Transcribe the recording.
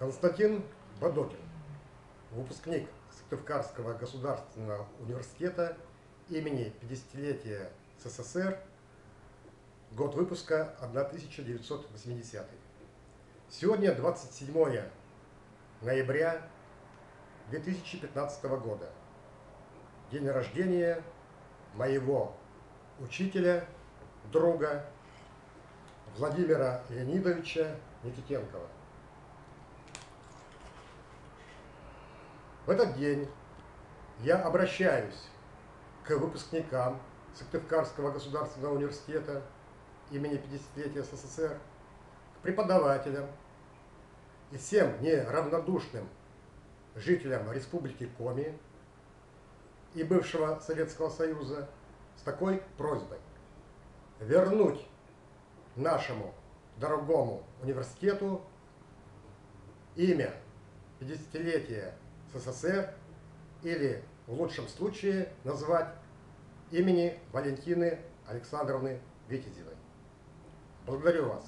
Константин Бадокин, выпускник Сыктывкарского государственного университета имени 50-летия СССР, год выпуска 1980. Сегодня 27 ноября 2015 года, день рождения моего учителя, друга Владимира Леонидовича Никитенкова. В этот день я обращаюсь к выпускникам Сыктывкарского государственного университета имени 50-летия СССР, к преподавателям и всем неравнодушным жителям Республики Коми и бывшего Советского Союза с такой просьбой: вернуть нашему дорогому университету имя 50-летия СССР, или в лучшем случае назвать имени Валентины Александровны Витязевой. Благодарю вас.